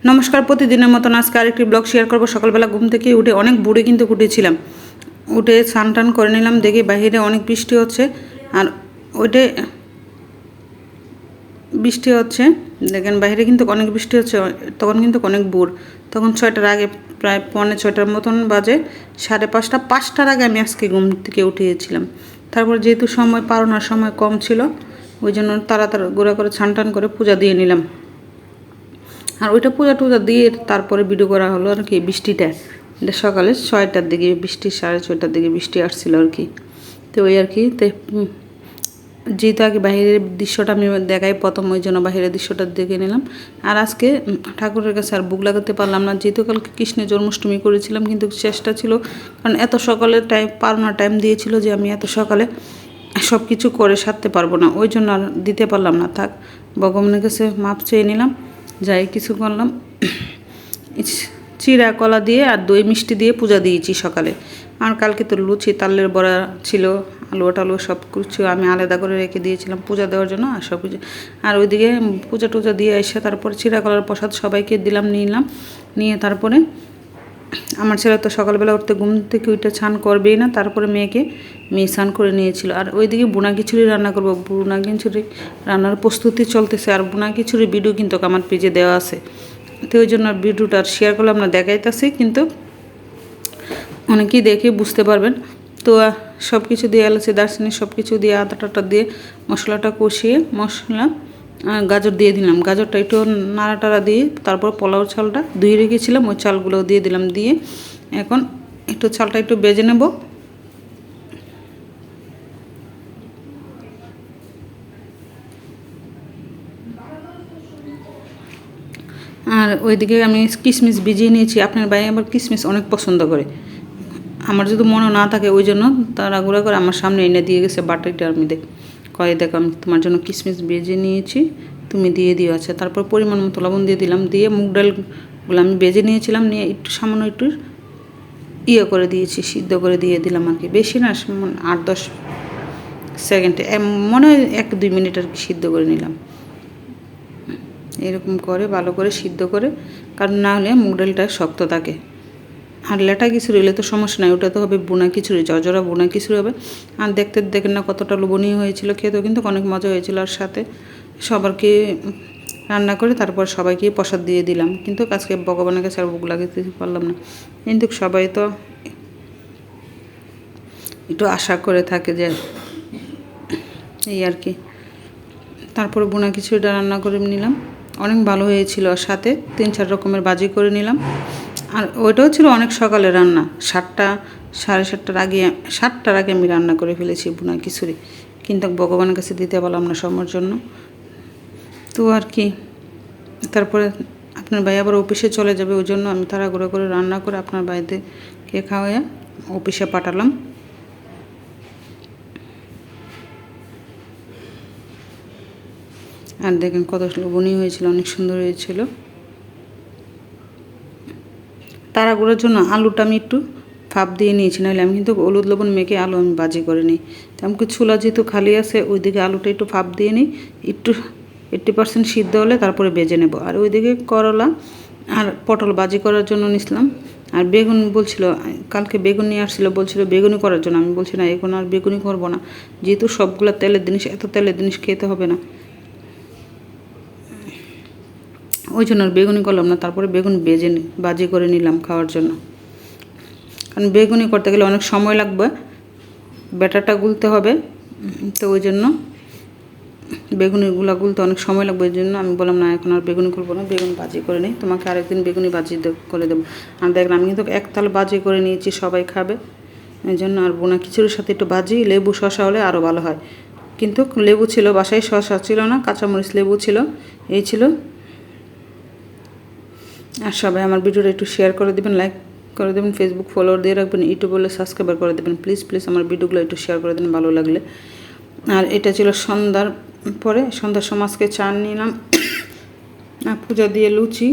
নমস্কার, প্রতিদিনের মতন আজকে আরেকটি ব্লগ শেয়ার করব। সকালবেলা ঘুম থেকে উঠে অনেক বুড়ে কিন্তু উঠেছিলাম, উঠে স্নান টান করে নিলাম। দেখি বাইরে অনেক বৃষ্টি হচ্ছে, আর ওইটা বৃষ্টি হচ্ছে, দেখেন বাইরে কিন্তু অনেক বৃষ্টি হচ্ছে। তখন কিন্তু অনেক ভোর, তখন 6টার আগে, প্রায় 6:45 মতন বাজে। 5:30 5টার আগে আমি আজকে ঘুম থেকে উঠেছিলাম। তারপর যেহেতু সময় পারোনার সময় কম ছিল, ওই জন্য তাড়াতাড়ি গোড়া করে স্নান টান করে পূজা দিয়ে নিলাম। আর ওইটা পূজা টুজা দিয়ে তারপরে ভিডিও করা হলো আর কি। বৃষ্টিটা এটা সকালে 6টার দিকে বৃষ্টি, 6:30টার দিকে বৃষ্টি আসছিল আর কি। তো ওই আর কি, যেহেতু আগে বাহিরের দৃশ্যটা আমি দেখাই প্রথম, ওই জন্য বাহিরের দৃশ্যটা দেখে নিলাম। আর আজকে ঠাকুরের কাছে আর বুক লাগাতে পারলাম না, যেহেতু কালকে কৃষ্ণের জন্মাষ্টমী করেছিলাম, কিন্তু চেষ্টা ছিল, কারণ এত সকালে পারোনার টাইম দিয়েছিল যে আমি এত সকালে সব কিছু করে সারতে পারবো না, ওই জন্য আর দিতে পারলাম না। থাক, ভগবানের কাছে মাপ চেয়ে নিলাম, যাই কিছু করলাম। চিড়া কলা দিয়ে আর দই মিষ্টি দিয়ে পূজা দিয়েছি সকালে। আর কালকে তো লুচি তালের বড়া ছিল, আলু টালু সব কিছু আমি আলাদা করে রেখে দিয়েছিলাম পূজা দেওয়ার জন্য। আর সব কিছু, আর ওইদিকে পূজা টুজা দিয়ে এসে তারপরে চিড়া কলার প্রসাদ সবাইকে নিলাম। নিয়ে তারপরে আমার ছেলে তো সকালবেলা উঠতে ঘুম থেকে উঠে স্নান করবেই না, তারপরে মেয়ে স্নান করে নিয়েছিল। আর ওইদিকে বোনা খিচুড়ি রান্না করবো। বোনা খিচুড়ি রান্নার প্রস্তুতি চলতেছে, আর বোনা খিচুড়ি ভিডিও কিন্তু আমার পেজে দেওয়া আছে। তো ওই জন্য ভিডিওটা শেয়ার করলে আমরা দেখাইতেছি, কিন্তু অনেকেই দেখে বুঝতে পারবেন। তো সব কিছু দিয়ে এলাচি দারচিনি সব কিছু দিয়ে আদা টাটা দিয়ে মশলাটা কষিয়ে গাজর দিয়ে দিলাম। গাজরটা একটু নাড়াটাড়া দিয়ে তারপর পোলাও চালটা ধুয়ে রেখেছিলাম, ওই চালগুলো দিয়ে দিলাম। দিয়ে এখন একটু চালটা একটু বেজে নেব। আর ওইদিকে আমি কিশমিশ ভিজিয়ে নিয়েছি। আপনার ভাই আবার কিশমিশ অনেক পছন্দ করে, আমার যদি মনে না থাকে ওই জন্য তাড়াহুড়া করে আমার সামনে এনে দিয়ে গেছে বাটিটার মধ্যে। কয়ে দেখো, আমি তোমার জন্য কিশমিশ ভেজে নিয়েছি, তুমি দিয়ে দিও। আচ্ছা, তারপর পরিমাণ মতো লবণ দিয়ে দিলাম। দিয়ে মুগ ডালগুলো আমি ভেজে নিয়েছিলাম, নিয়ে একটু সামান্য একটু করে দিয়েছি, সিদ্ধ করে দিয়ে দিলাম আর কি। বেশি না, 8-10 সেকেন্ডে, মনে হয় 1-2 মিনিট আর কি সিদ্ধ করে নিলাম। এরকম করে ভালো করে সিদ্ধ করে, কারণ না হলে মুগ ডালটা শক্ত থাকে। আর লেটা খিচুড়ি হলে তো সমস্যা নাই, ওটা তো হবে বোনা খিচুড়ি, জর্জরা বোনা খিচুড়ি হবে। আর দেখতে দেখেন না কতটা লোভনীয় হয়েছিল, খেতেও কিন্তু অনেক মজা হয়েছিল। আর সাথে সবারকে রান্না করে তারপর সবাইকে প্রসাদ দিয়ে দিলাম। কিন্তু আজকে ভগবানের কাছে আর ভোগ লাগাতে পারলাম না, কিন্তু সবাই তো একটু আশা করে থাকে যে এই আর কি। তারপরে বোনা খিচুড়িটা রান্না করে নিলাম, অনেক ভালো হয়েছিল। আর সাথে 3-4 রকমের ভাজি করে নিলাম। আর ওইটাও ছিল অনেক সকালে রান্না, 7টা 7:30টার আগে, 7টার আগে আমি রান্না করে ফেলেছি বোনা খিচুড়ি, কিন্তু ভগবানের কাছে দিতে পারলাম না সময়ের জন্য। তো আর কি, তারপরে আপনার ভাই আবার অফিসে চলে যাবে, ওই জন্য আমি তাড়াহুড়ো করে রান্না করে আপনার বাড়িতে খাওয়াইয়া অফিসে পাঠালাম। আর দেখেন কত লোভনীয় হয়েছিল, অনেক সুন্দর হয়েছিল। তাড়াহুড়োর জন্য আলুটা আমি একটু ভাপ দিয়ে নিয়েছি, নাহলে আমি কিন্তু হলুদ লবণ মেখে আলু আমি ভাজি করে নিই। তো আমাকে চুলা যেহেতু খালি আছে, ওইদিকে আলুটা একটু ভাপ দিয়ে নিই, একটু 80% সিদ্ধ হলে তারপরে ভেজে নেব। আর ওইদিকে করলা আর পটল ভাজি করার জন্য নিছিলাম। আর বেগুন বলছিল, কালকে বেগুন নিয়ে আসছিলো, বলছিল বেগুনি করার জন্য। আমি বলছি না, এখন আর বেগুনি করবো না, যেহেতু সবগুলো তেলের জিনিস, এত তেলের জিনিস খেতে হবে না, ওই জন্য আর বেগুনি করলাম না। তারপরে বেগুন ভাজি করে নিলাম খাওয়ার জন্য, কারণ বেগুনি করতে গেলে অনেক সময় লাগবে, ব্যাটারটা গুলতে হবে। তো ওই জন্য বেগুনিগুলো গুলতে অনেক সময় লাগবে, ওই জন্য আমি বললাম না, এখন আর বেগুনি করবো না, বেগুন ভাজি করে নিই, তোমাকে আরেকদিন বেগুনি ভাজি করে দেবো। আর দেখলাম আমি কিন্তু একতাল ভাজি করে নিয়েছি, সবাই খাবে এই জন্য। আর বোনা খিচুড়ির সাথে একটু ভাজি, লেবু শসা হলে আরও ভালো হয়, কিন্তু লেবু ছিল বাসায়, শসা ছিল না, কাঁচামরিচ লেবু ছিল, এই ছিল। আর সবাই আমার ভিডিওটা একটু শেয়ার করে দেবেন, লাইক করে দেবেন, ফেসবুক ফলোয়ার দিয়ে রাখবেন, ইউটিউব বলে সাবস্ক্রাইব করে দেবেন। প্লিজ আমার ভিডিওগুলো একটু শেয়ার করে দেবেন ভালো লাগলে। আর এটা ছিল সন্ধ্যার পরে, সন্ধ্যার সময় আজকে চা নিলাম, পূজা দিয়ে লুচি।